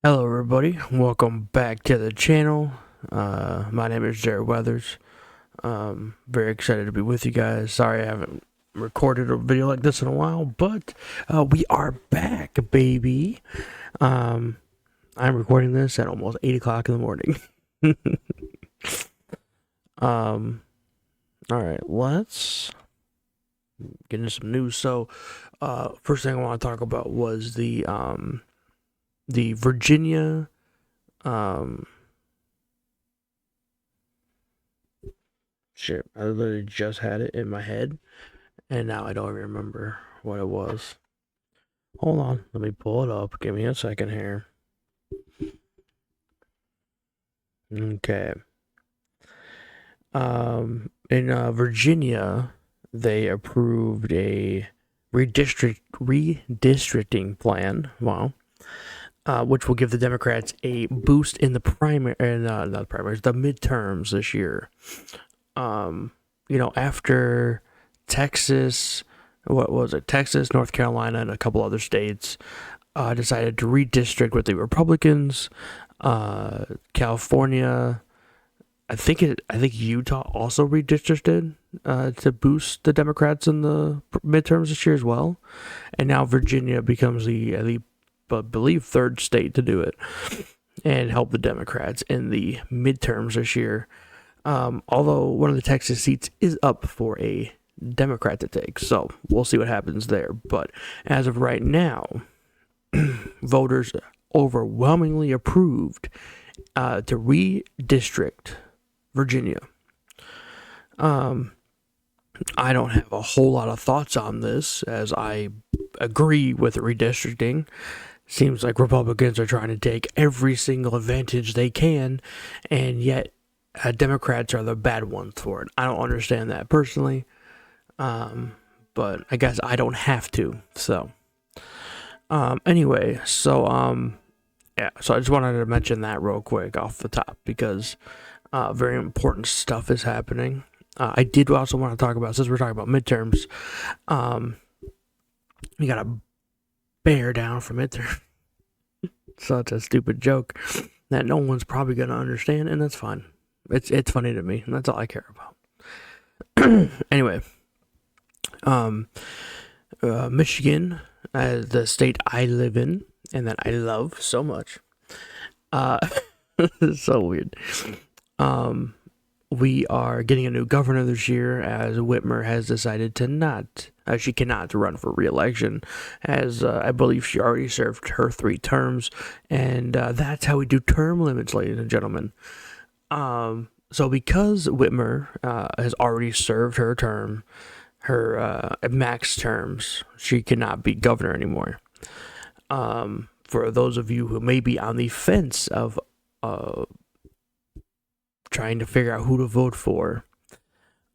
Hello, everybody. Welcome back to the channel. My name is Jared Weathers. Very excited to be with you guys. Sorry I haven't recorded a video like this in a while, but we are back, baby. Um, I'm recording this at almost 8 o'clock in the morning. um, all right, let's get into some news. So, first thing I want to talk about was the Virginia. Um, Shit, I literally just had it in my head, and now I don't even remember what it was. Hold on, let me pull it up. Give me a second here. Okay. In Virginia, they approved a redistricting plan. Wow. Which will give the Democrats a boost in the primary, not the primaries, the midterms this year. After Texas, what was it? Texas, North Carolina, and a couple other states decided to redistrict with the Republicans. California, I think Utah also redistricted to boost the Democrats in the midterms this year as well, and now Virginia becomes the I believe third state to do it and help the Democrats in the midterms this year. Although one of the Texas seats is up for a Democrat to take, so we'll see what happens there. But as of right now, voters overwhelmingly approved to redistrict Virginia. I don't have a whole lot of thoughts on this, as I agree with redistricting. Seems like Republicans are trying to take every single advantage they can, and yet Democrats are the bad ones for it. I don't understand that personally, but I guess I don't have to. So, anyway, yeah. So I just wanted to mention that real quick off the top because very important stuff is happening. I did also want to talk about, since we're talking about midterms, we got to bear down for midterms. Such a stupid joke that no one's probably gonna understand, and that's fine. It's funny to me, and that's all I care about. Anyway, um, Michigan, the state I live in and that I love so much. Uh, it's so weird. Um, we are getting a new governor this year, as Whitmer has decided to not. She cannot run for re-election, as I believe she already served her 3 terms, and that's how we do term limits, ladies and gentlemen. So because Whitmer has already served her term, her max terms, she cannot be governor anymore. For those of you who may be on the fence of trying to figure out who to vote for,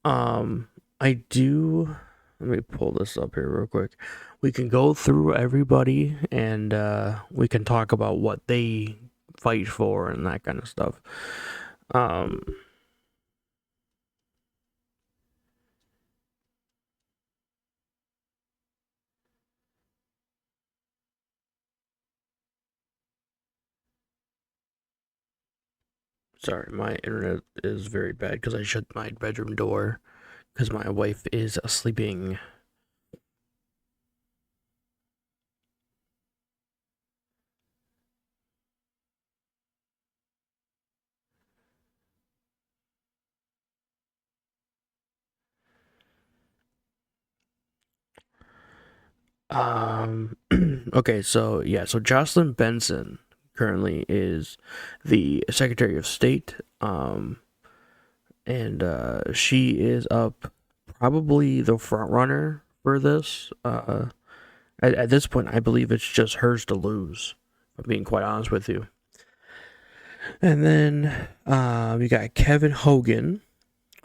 I do. Let me pull this up here real quick. We can go through everybody and we can talk about what they fight for and that kind of stuff. Um, Sorry, my internet is very bad because I shut my bedroom door because my wife is sleeping. Um, okay, so yeah, so Jocelyn Benson currently is the Secretary of State, and she is up probably the front runner for this. At this point, I believe it's just hers to lose. If I'm being quite honest with you. And then we got Kevin Hogan,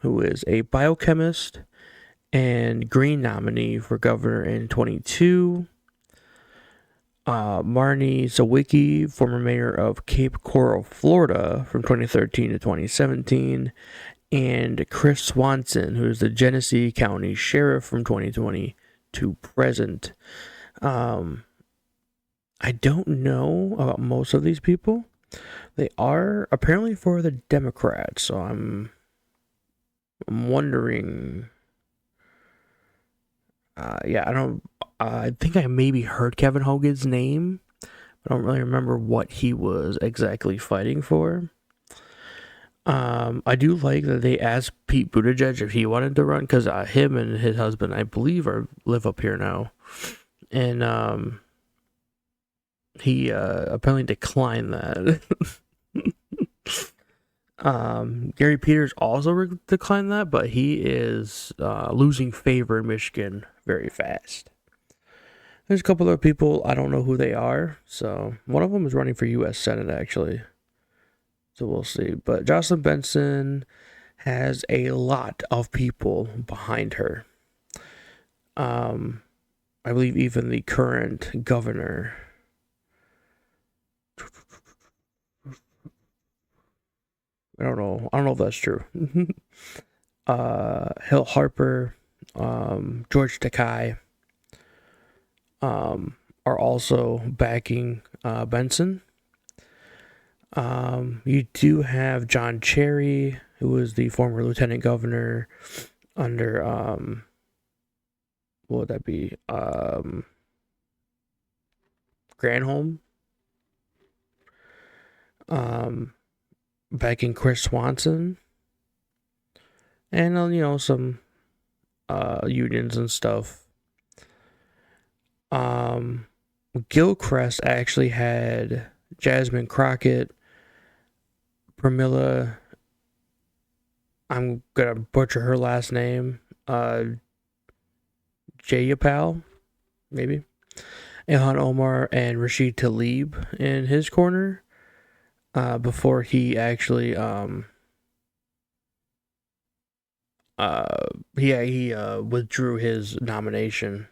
who is a biochemist and Green nominee for governor in 22. Marnie Zawicki, former mayor of Cape Coral, Florida, from 2013 to 2017, and Chris Swanson, who is the Genesee County Sheriff from 2020 to present. Um, I don't know about most of these people. They are apparently for the Democrats, so I'm wondering. Yeah, I don't. I think I maybe heard Kevin Hogan's name. I don't really remember what he was exactly fighting for. I do like that they asked Pete Buttigieg if he wanted to run because him and his husband, I believe, live up here now, and he apparently declined that. Gary Peters also declined that, but he is losing favor in Michigan very fast. There's a couple other people, I don't know who they are. So one of them is running for U.S. Senate, actually. So we'll see. But Jocelyn Benson has a lot of people behind her. I believe even the current governor. I don't know. I don't know if that's true. Hill Harper, George Takei, are also backing Benson. You do have John Cherry, who was the former lieutenant governor under what would that be? Granholm. Backing Chris Swanson, and some unions and stuff. Gilchrist actually had Jasmine Crockett, Pramila. I'm gonna butcher her last name. Jayapal, maybe. Ilhan Omar and Rashid Tlaib in his corner. Before he actually he withdrew his nomination.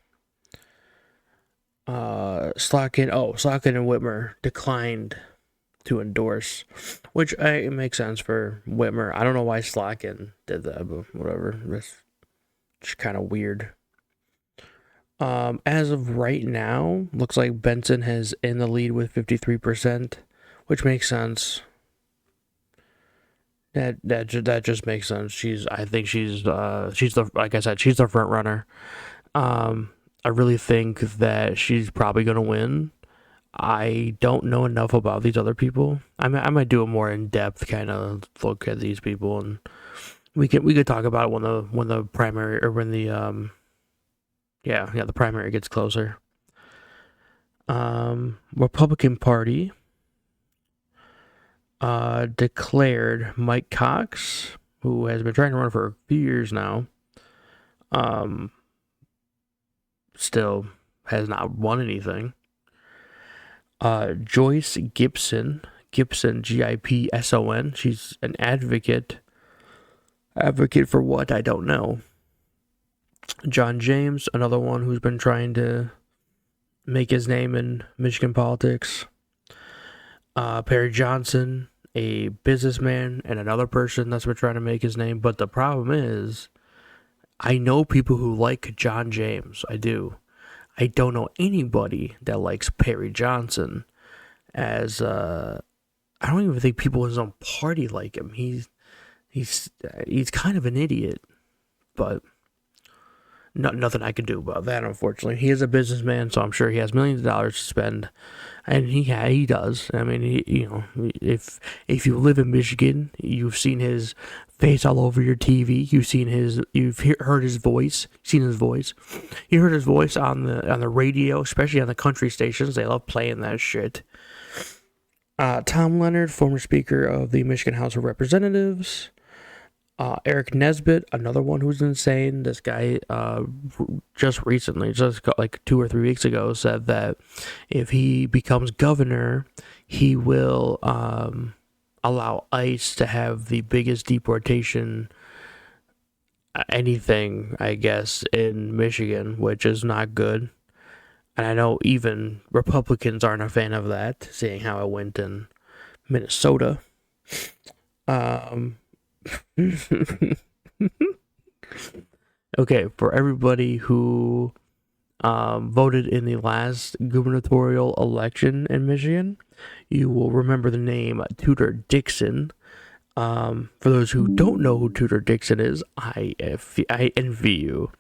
Slotkin and Whitmer declined to endorse, which it makes sense for Whitmer. I don't know why Slotkin did that, but whatever. It's just kind of weird. As of right now, looks like Benson has in the lead with 53%, which makes sense. That just makes sense. I think she's the like I said, she's the front runner. I really think that she's probably gonna win. I don't know enough about these other people. I might do a more in depth kind of look at these people, and we could talk about it when the primary or when the the primary gets closer. Republican Party declared Mike Cox, who has been trying to run for a few years now, still has not won anything. Joyce Gibson, Gipson, she's an advocate. Advocate for what? I don't know. John James, another one who's been trying to make his name in Michigan politics. Perry Johnson, a businessman, and another person that's been trying to make his name. But the problem is, I know people who like John James. I do. I don't know anybody that likes Perry Johnson. As I don't even think people in his own party like him. He's kind of an idiot, but nothing I can do about that. Unfortunately, he is a businessman, so I'm sure he has millions of dollars to spend, and he does. I mean, if you live in Michigan, you've seen his face all over your TV. You've heard his voice, seen his voice. You heard his voice on the radio, especially on the country stations. They love playing that shit. Tom Leonard, former Speaker of the Michigan House of Representatives. Eric Nesbitt, another one who's insane. This guy just recently, like 2 or 3 weeks ago, said that if he becomes governor, he will allow ICE to have the biggest deportation anything, I guess, in Michigan, which is not good. And I know even Republicans aren't a fan of that, seeing how it went in Minnesota. Okay, for everybody who voted in the last gubernatorial election in Michigan. You will remember the name Tudor Dixon. For those who don't know who Tudor Dixon is, I envy you.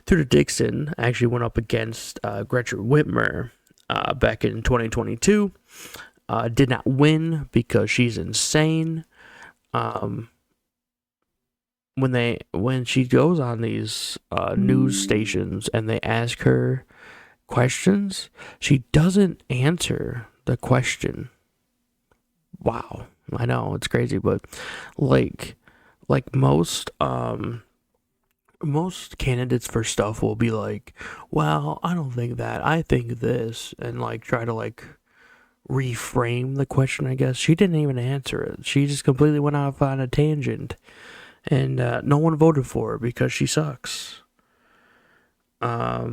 Tudor Dixon actually went up against Gretchen Whitmer back in 2022. Did not win because she's insane. When she goes on these news stations and they ask her questions, she doesn't answer the question. Wow, I know it's crazy, but like most candidates for stuff will be like, well, I don't think that, I think this, and like try to like reframe the question. I guess she didn't even answer it. She just completely went off on a tangent, and no one voted for her because she sucks. Yeah,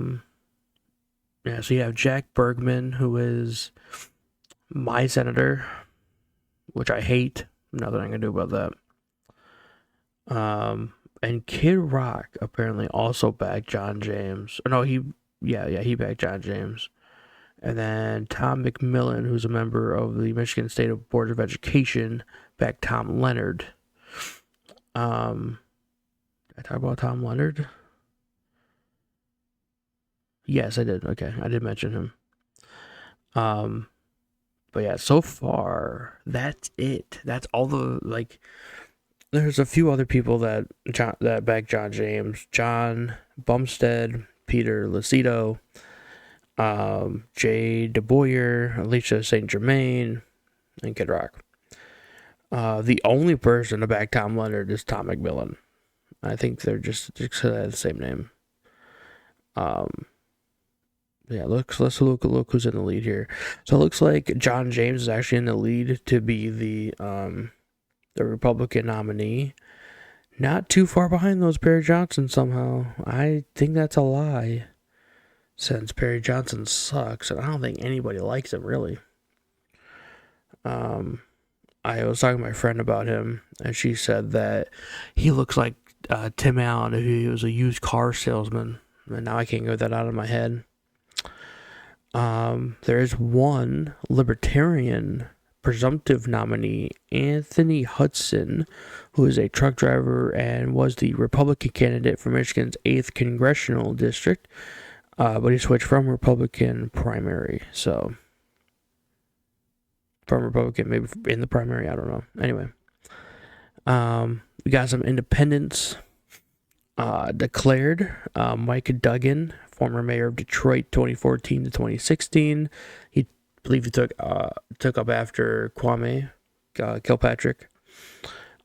so you have Jack Bergman, who is my senator, which I hate. Nothing I can do about that. And Kid Rock apparently also backed John James. No, he backed John James. And then Tom McMillan, who's a member of the Michigan State Board of Education, backed Tom Leonard. Did I talk about Tom Leonard? Yes, I did. Okay, I did mention him. But yeah, so far that's it. That's all the like. There's a few other people that back John James, John Bumstead, Peter Lucido, Jay DeBoyer, Alicia St. Germain, and Kid Rock. The only person to back Tom Leonard is Tom McMillan. I think they're just the same name. Yeah, let's look who's in the lead here. So it looks like John James is actually in the lead to be the Republican nominee. Not too far behind those Perry Johnson somehow. I think that's a lie, since Perry Johnson sucks, and I don't think anybody likes him really. I was talking to my friend about him, and she said that he looks like Tim Allen if he was a used car salesman, and now I can't get that out of my head. There is one libertarian presumptive nominee, Anthony Hudson, who is a truck driver and was the Republican candidate for Michigan's 8th congressional district, but he switched from Republican primary, so from Republican, maybe in the primary, I don't know. Anyway, we got some independents declared. Mike Duggan, former mayor of Detroit, 2014 to 2016. I believe he took up after Kwame Kilpatrick.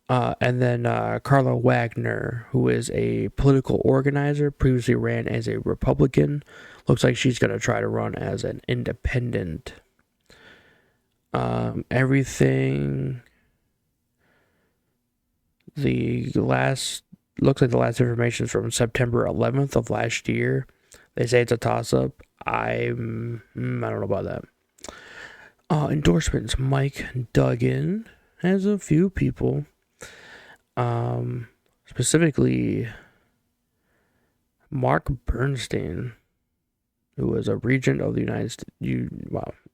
And then Carla Wagner, who is a political organizer, previously ran as a Republican. Looks like she's going to try to run as an independent. Everything. Looks like the last information is from September 11th of last year. They say it's a toss-up. I don't know about that. Endorsements. Mike Duggan has a few people. Specifically, Mark Bernstein, who is a regent of the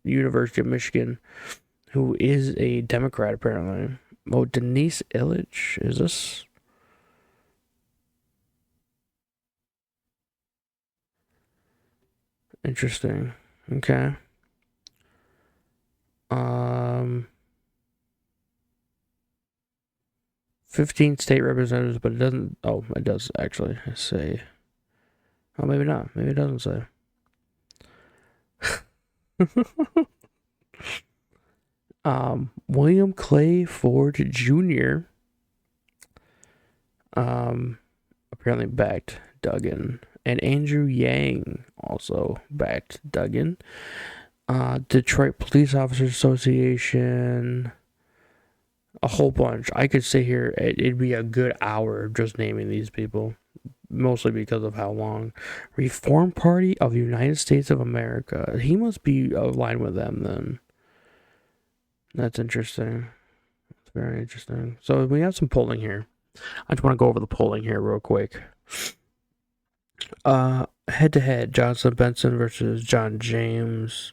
University of Michigan, who is a Democrat apparently. Oh, Denise Illich, is this? Interesting. Okay. 15 state representatives, but it doesn't. Oh, it does actually say. Oh, maybe not. Maybe it doesn't say. William Clay Ford Jr. Apparently backed Duggan, and Andrew Yang also backed Duggan. Detroit Police Officers Association, a whole bunch. I could sit here, it'd be a good hour just naming these people, mostly because of how long. Reform Party of the United States of America. He must be aligned with them then. That's interesting. It's very interesting. So we have some polling here. I just want to go over the polling here real quick. head to head, Johnson Benson versus John James.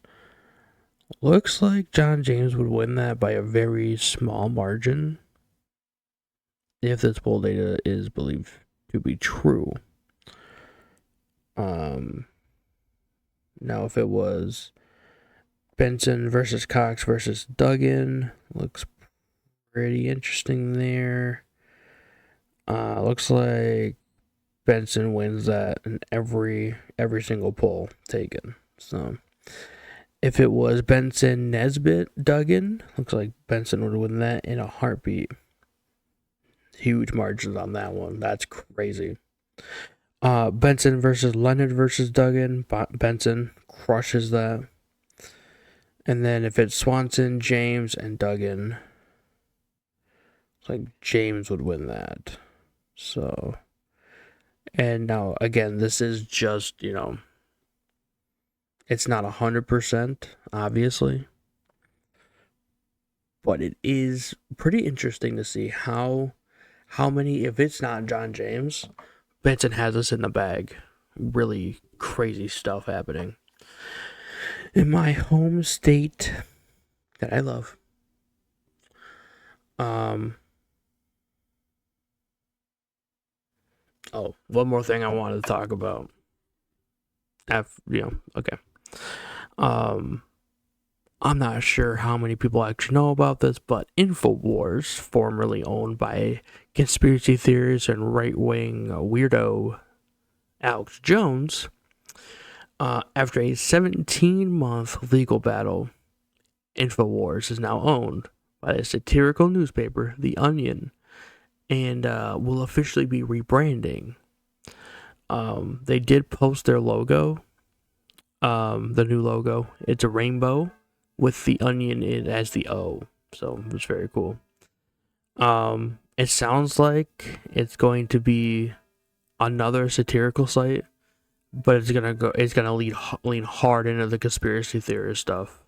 Looks like John James would win that by a very small margin, if this poll data is believed to be true. Now if it was Benson versus Cox versus Duggan, looks pretty interesting there. Looks like Benson wins that in every single poll taken. So if it was Benson Nesbitt Duggan, looks like Benson would win that in a heartbeat. Huge margins on that one. That's crazy. Benson versus Leonard versus Duggan. Benson crushes that. And then if it's Swanson, James, and Duggan, it's like James would win that. So, and now again, this is just, it's not 100%, obviously, but it is pretty interesting to see how many, if it's not John James, Benson has us in the bag. Really crazy stuff happening in my home state that I love. Oh, one more thing I wanted to talk about. Okay. I'm not sure how many people actually know about this, but InfoWars, formerly owned by conspiracy theorists and right-wing weirdo Alex Jones, after a 17-month legal battle, InfoWars is now owned by the satirical newspaper The Onion, and will officially be rebranding. They did post their logo, the new logo. It's a rainbow with the onion in as the O, so it's very cool. It sounds like it's going to be another satirical site, but it's gonna lean hard into the conspiracy theorist stuff.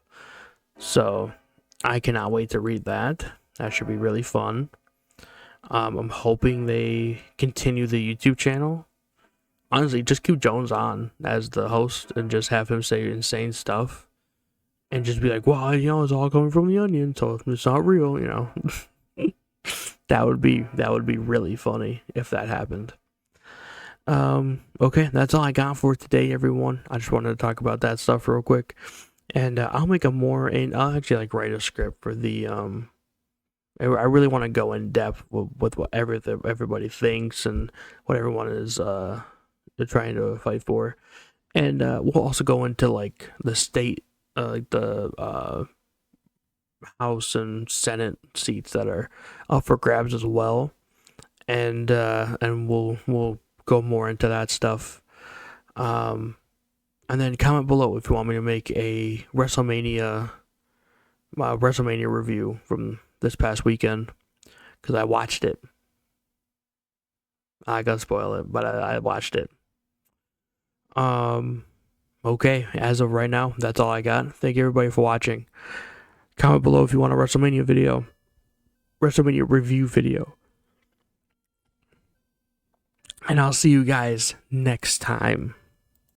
So I cannot wait to read that. That should be really fun. I'm hoping they continue the YouTube channel. Honestly, just keep Jones on as the host and just have him say insane stuff. And just be like, well, it's all coming from the Onion, so it's not real, That would be really funny if that happened. Okay, that's all I got for today, everyone. I just wanted to talk about that stuff real quick. And I'll make I'll actually write a script for the I really want to go in depth with what everybody thinks and what everyone is trying to fight for, and we'll also go into the state, the House and Senate seats that are up for grabs as well, and we'll go more into that stuff. And then comment below if you want me to make a WrestleMania review from this past weekend, because I watched it. I gotta spoil it, but I watched it. Okay, as of right now, that's all I got. Thank you everybody for watching. Comment below if you want a WrestleMania review video. And I'll see you guys next time.